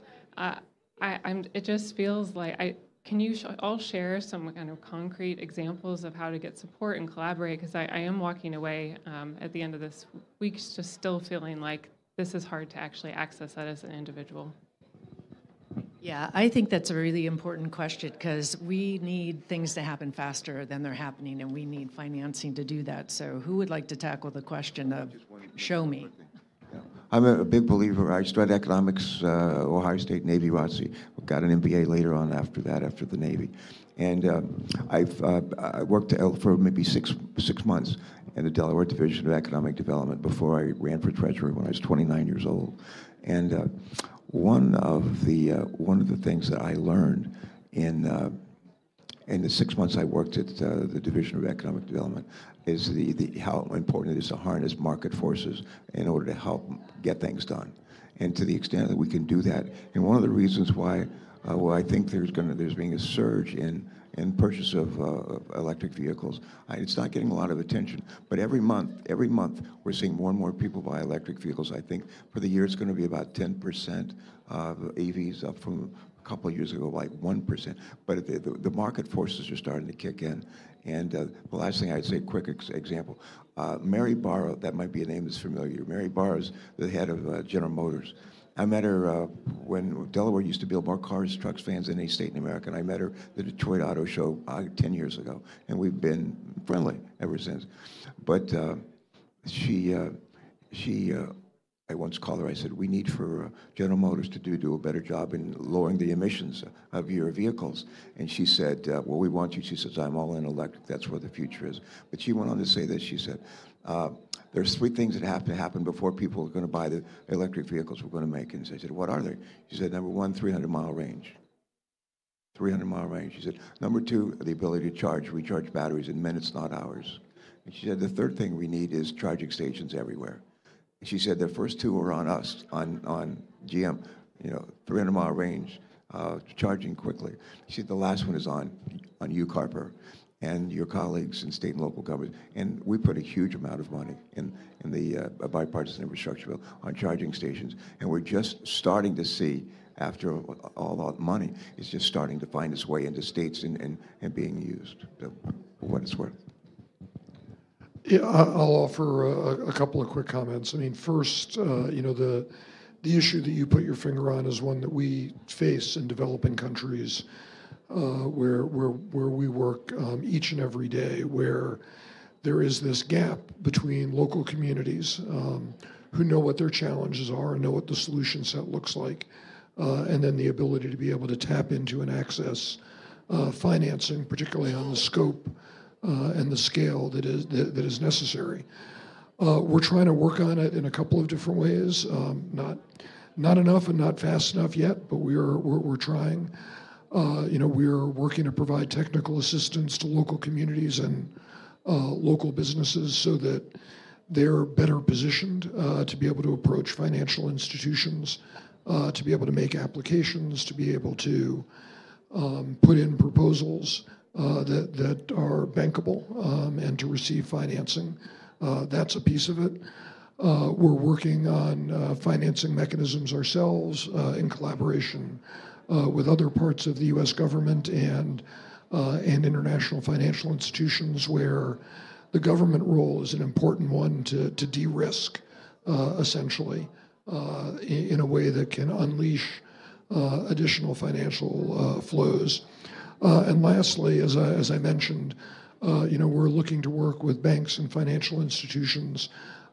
It just feels like can you all share some kind of concrete examples of how to get support and collaborate? Because I am walking away at the end of this week just still feeling like this is hard to actually access that as an individual. Yeah, I think that's a really important question because we need things to happen faster than they're happening, and we need financing to do that. So who would like to tackle the question of show me? I'm a big believer. I studied economics, Ohio State Navy ROTC. Got an MBA later on after that, after the Navy. And I worked for maybe six months in the Delaware Division of Economic Development before I ran for treasurer when I was 29 years old. And one of the things that I learned in the 6 months I worked at the Division of Economic Development is how important it is to harness market forces in order to help get things done. And to the extent that we can do that, and one of the reasons why I think there's being a surge in purchase of electric vehicles. It's not getting a lot of attention, but every month we're seeing more and more people buy electric vehicles. I think for the year it's going to be about 10% of EVs, up from a couple of years ago, like 1%. But the market forces are starting to kick in. And the last thing I'd say, quick example, Mary Barra, that might be a name that's familiar. Mary Barra is the head of General Motors. I met her when Delaware used to build more cars, trucks, vans than any state in America. And I met her at the Detroit Auto Show 10 years ago. And we've been friendly ever since. But I once called her, I said, we need for General Motors to do a better job in lowering the emissions of your vehicles. And she said, well, we want you. She says, I'm all in electric. That's where the future is. But she went on to say this. She said, there's three things that have to happen before people are going to buy the electric vehicles we're going to make. And I said, what are they? She said, number one, 300-mile range. 300-mile range. She said, number two, the ability to recharge batteries in minutes, not hours. And she said, the third thing we need is charging stations everywhere. She said the first two were on us, on GM, 300-mile range, charging quickly. She said the last one is on you, Carper, and your colleagues in state and local governments. And we put a huge amount of money in the bipartisan infrastructure bill on charging stations. And we're just starting to see, after all that money, it's just starting to find its way into states and being used, so, for what it's worth. Yeah, I'll offer a couple of quick comments. I mean, first, the issue that you put your finger on is one that we face in developing countries where we work each and every day, where there is this gap between local communities who know what their challenges are and know what the solution set looks like, and then the ability to be able to tap into and access financing, particularly on the scope and the scale that is necessary. We're trying to work on it in a couple of different ways. Not enough and not fast enough yet, but we're trying. We're working to provide technical assistance to local communities and local businesses so that they're better positioned to be able to approach financial institutions, to be able to make applications, to be able to put in proposals that are bankable and to receive financing. That's a piece of it. We're working on financing mechanisms ourselves in collaboration with other parts of the U.S. government and international financial institutions, where the government role is an important one to de-risk, essentially, in a way that can unleash additional financial flows. And lastly, as I mentioned, we're looking to work with banks and financial institutions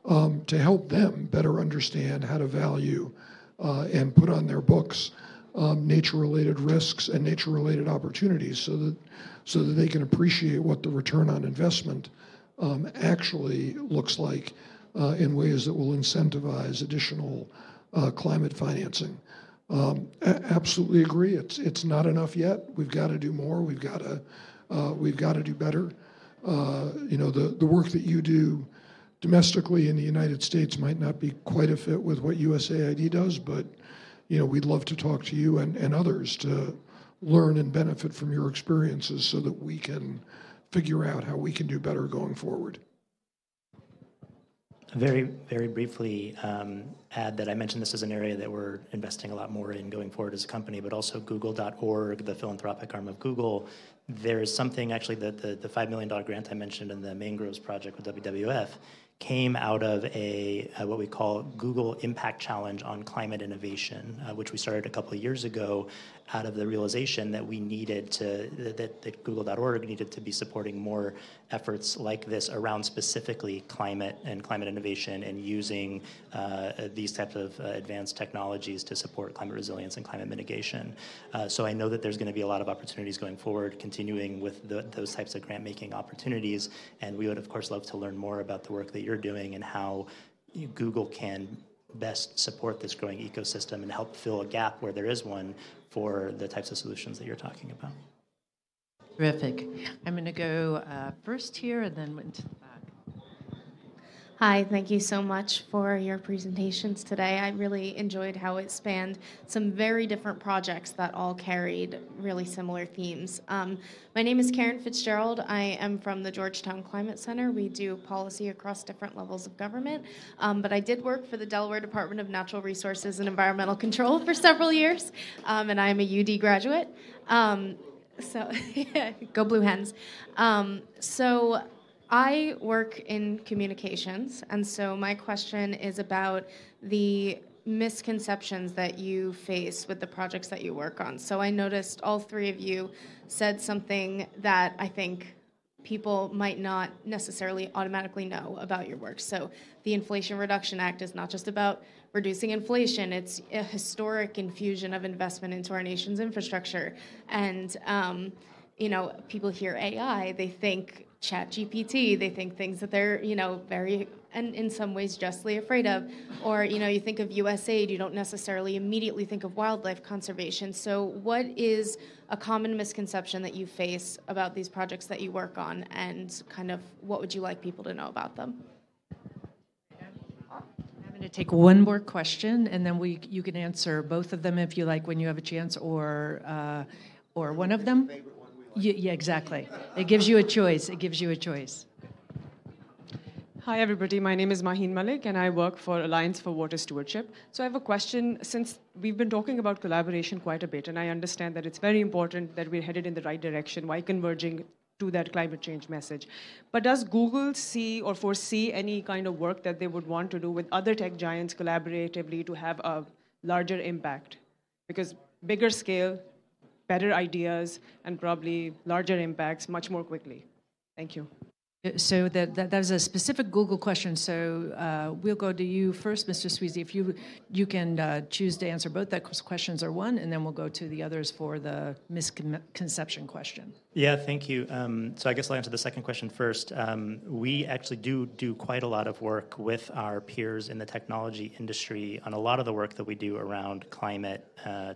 to help them better understand how to value and put on their books nature-related risks and nature-related opportunities, so that they can appreciate what the return on investment actually looks like in ways that will incentivize additional climate financing. Absolutely agree. It's not enough yet. We've got to do more. We've got to do better. The work that you do domestically in the United States might not be quite a fit with what USAID does, but we'd love to talk to you and others to learn and benefit from your experiences so that we can figure out how we can do better going forward. Very briefly add that I mentioned this as an area that we're investing a lot more in going forward as a company, but also Google.org, the philanthropic arm of Google. There's something actually that the $5 million grant I mentioned in the Mangroves project with WWF came out of a what we call Google Impact Challenge on climate innovation, which we started a couple of years ago out of the realization that we needed to, that Google.org needed to be supporting more efforts like this around specifically climate and climate innovation and using these types of advanced technologies to support climate resilience and climate mitigation. So I know that there's going to be a lot of opportunities going forward, continuing with those types of grant-making opportunities, and we would, of course, love to learn more about the work that you're doing and how Google can best support this growing ecosystem and help fill a gap where there is one for the types of solutions that you're talking about. Terrific. I'm going to go first here and then into the back. Hi, thank you so much for your presentations today. I really enjoyed how it spanned some very different projects that all carried really similar themes. My name is Karen Fitzgerald. I am from the Georgetown Climate Center. We do policy across different levels of government, but I did work for the Delaware Department of Natural Resources and Environmental Control for several years, and I am a UD graduate. So go Blue Hens. So I work in communications, and so my question is about the misconceptions that you face with the projects that you work on. So I noticed all three of you said something that I think people might not necessarily automatically know about your work. So the Inflation Reduction Act is not just about reducing inflation, it's a historic infusion of investment into our nation's infrastructure. And you know, people hear AI, they think ChatGPT, they think things that they're, you know, very, and in some ways justly afraid of. Or, you know, you think of USAID, you don't necessarily immediately think of wildlife conservation. So what is a common misconception that you face about these projects that you work on, and kind of what would you like people to know about them? I'm going to take one more question, and then you can answer both of them if you like when you have a chance, or one of them. Yeah, exactly. It gives you a choice. It gives you a choice. Hi, everybody. My name is Maheen Malik, and I work for Alliance for Water Stewardship. So I have a question. Since we've been talking about collaboration quite a bit, and I understand that it's very important that we're headed in the right direction while converging to that climate change message. But does Google see or foresee any kind of work that they would want to do with other tech giants collaboratively to have a larger impact? Because bigger scale, better ideas, and probably larger impacts much more quickly. Thank you. So that is a specific Google question. So we'll go to you first, Mr. Sweezy. If you can choose to answer both those questions or one, and then we'll go to the others for the misconception question. Yeah, thank you. So I guess I'll answer the second question first. We actually do quite a lot of work with our peers in the technology industry on a lot of the work that we do around climate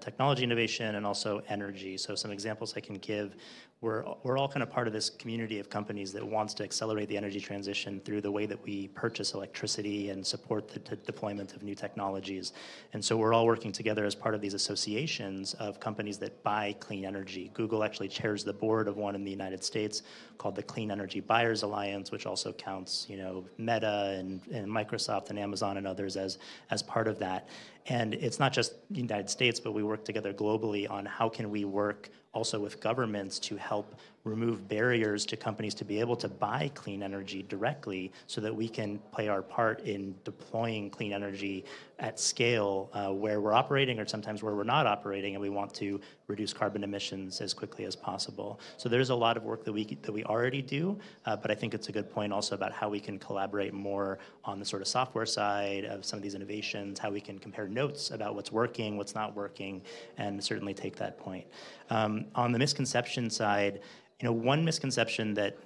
technology innovation and also energy. So some examples I can give. We're all kind of part of this community of companies that wants to accelerate the energy transition through the way that we purchase electricity and support the deployment of new technologies. And so we're all working together as part of these associations of companies that buy clean energy. Google actually chairs the board of one in the United States called the Clean Energy Buyers Alliance, which also counts, you know, Meta and Microsoft and Amazon and others as part of that. And it's not just the United States, but we work together globally on how can we work also with governments to help remove barriers to companies to be able to buy clean energy directly so that we can play our part in deploying clean energy at scale where we're operating or sometimes where we're not operating, and we want to reduce carbon emissions as quickly as possible. So there's a lot of work that we already do, but I think it's a good point also about how we can collaborate more on the sort of software side of some of these innovations, how we can compare notes about what's working, what's not working, and certainly take that point. On the misconception side, you know, one misconception that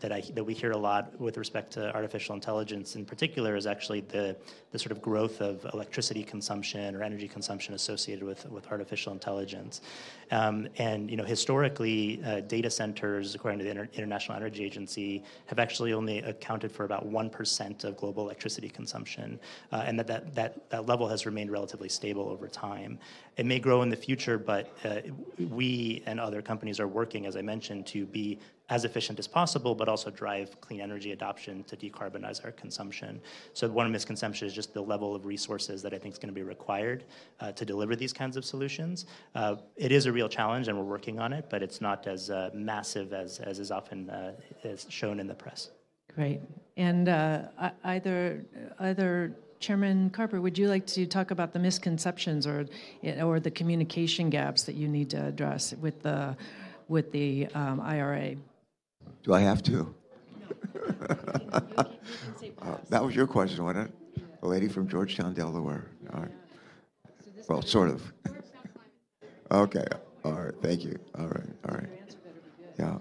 we hear a lot with respect to artificial intelligence in particular is actually the sort of growth of electricity consumption or energy consumption associated with artificial intelligence. And you know, historically, data centers, according to the International Energy Agency, have actually only accounted for about 1% of global electricity consumption, and that level has remained relatively stable over time. It may grow in the future, but we and other companies are working, as I mentioned, to be as efficient as possible, but also drive clean energy adoption to decarbonize our consumption. So one misconception is just the level of resources that I think is going to be required to deliver these kinds of solutions. It is a real challenge, and we're working on it, but it's not as massive as is often is shown in the press. Great. And either Chairman Carper, would you like to talk about the misconceptions or the communication gaps that you need to address with the IRA? Do I have to? That was your question, wasn't it? A lady from Georgetown, Delaware. All right. Well, sort of. Okay. All right. Thank you. All right. Yeah.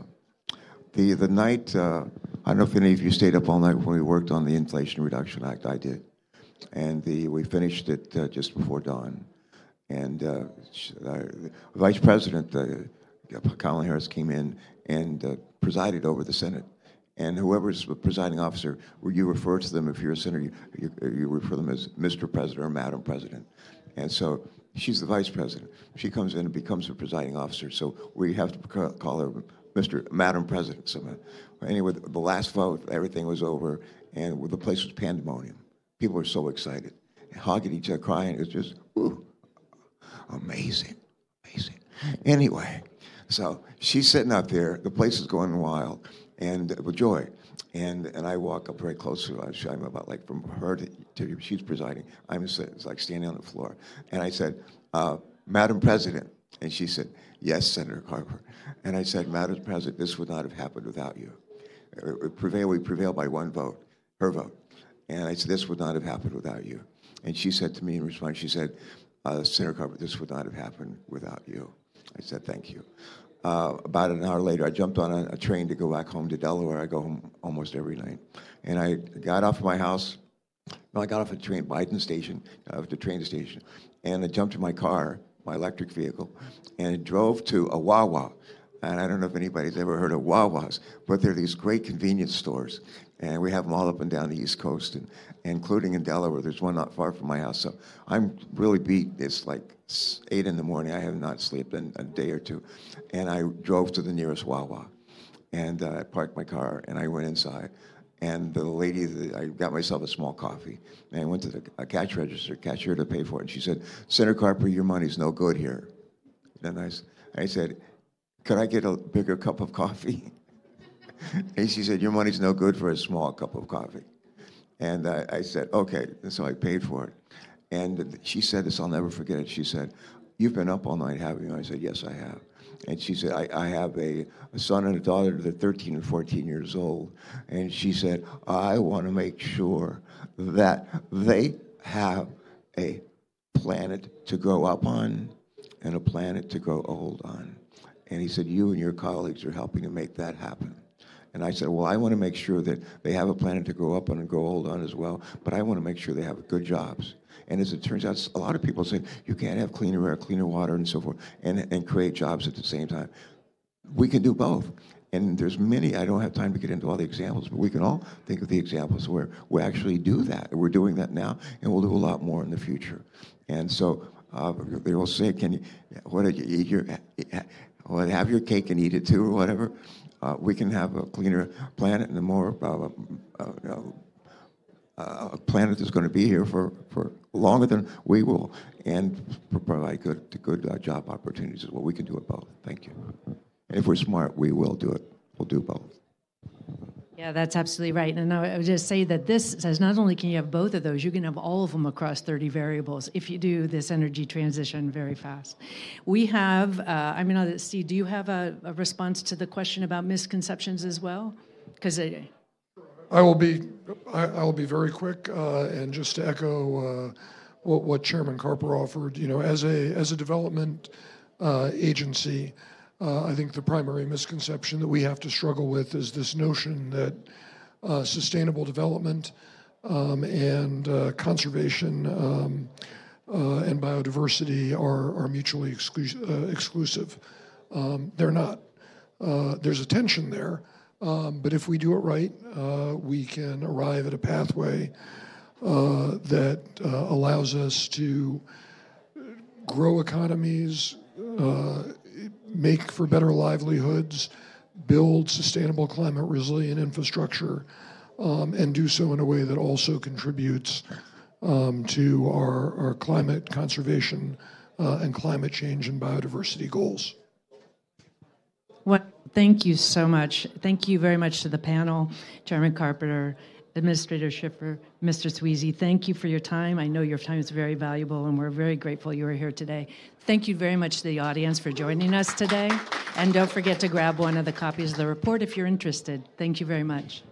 The night, I don't know if any of you stayed up all night when we worked on the Inflation Reduction Act. I did. And we finished it just before dawn. And the Vice President, Kamala Harris, came in and presided over the Senate. And whoever's the presiding officer, you refer to them, if you're a senator, you refer to them as Mr. President or Madam President. And so she's the Vice President. She comes in and becomes the presiding officer. So we have to call her Madam President. So anyway, the last vote, everything was over, and the place was pandemonium. People were so excited, hugging each other, crying. It was just, ooh, amazing. Anyway, so she's sitting up there. The place is going wild, and with joy. And I walk up very close to her. I'm about like from her to she's presiding. I'm like standing on the floor. And I said, Madam President. And she said, yes, Senator Carper. And I said, Madam President, this would not have happened without you. We prevailed by one vote, her vote. And I said, this would not have happened without you. And she said to me in response, she said, Senator Carper, this would not have happened without you. I said, thank you. About an hour later, I jumped on a train to go back home to Delaware. I go home almost every night. And I got off my house. No, I got off at Biden Station, the train station. And I jumped in my car, my electric vehicle, and drove to a Wawa. And I don't know if anybody's ever heard of Wawas, but they're these great convenience stores. And we have them all up and down the East Coast, and including in Delaware. There's one not far from my house. So I'm really beat. It's like 8 in the morning. I have not slept in a day or two. And I drove to the nearest Wawa. And I parked my car, and I went inside. And the lady, I got myself a small coffee. And I went to the cash register, cashier to pay for it. And she said, Senator Carper, your money's no good here. And I said, could I get a bigger cup of coffee? And she said, your money's no good for a small cup of coffee. And I said, okay. And so I paid for it. And she said this, I'll never forget it. She said, you've been up all night, haven't you? I said, yes, I have. And she said, I have a son and a daughter. They're 13 and 14 years old. And she said, I want to make sure that they have a planet to grow up on and a planet to grow old on. And he said, you and your colleagues are helping to make that happen. And I said, well, I want to make sure that they have a planet to grow up on and grow old on as well, but I want to make sure they have good jobs. And as it turns out, a lot of people say, you can't have cleaner air, cleaner water, and so forth, and create jobs at the same time. We can do both. And there's many, I don't have time to get into all the examples, but we can all think of the examples where we actually do that. We're doing that now, and we'll do a lot more in the future. And so they will say, can you, what did you eat have your cake and eat it too, or whatever. We can have a cleaner planet and a more a planet that's going to be here for longer than we will, and provide good job opportunities is what we can do it both. Thank you. And if we're smart, we will do it. We'll do both. Yeah, that's absolutely right. And I would just say that this says not only can you have both of those, you can have all of them across 30 variables if you do this energy transition very fast. We have, Steve, do you have a response to the question about misconceptions as well? Because I will be very quick, and just to echo what Chairman Carper offered. You know, as a development agency, I think the primary misconception that we have to struggle with is this notion that sustainable development and conservation and biodiversity are mutually exclusive. They're not. There's a tension there, but if we do it right, we can arrive at a pathway that allows us to grow economies, make for better livelihoods, build sustainable climate resilient infrastructure and do so in a way that also contributes to our climate conservation and climate change and biodiversity goals. Well, thank you so much. Thank you very much to the panel, Chairman Carpenter, Administrator Schiffer, Mr. Sweezy. Thank you for your time. I know your time is very valuable, and we're very grateful you were here today. Thank you very much to the audience for joining us today. And don't forget to grab one of the copies of the report if you're interested. Thank you very much.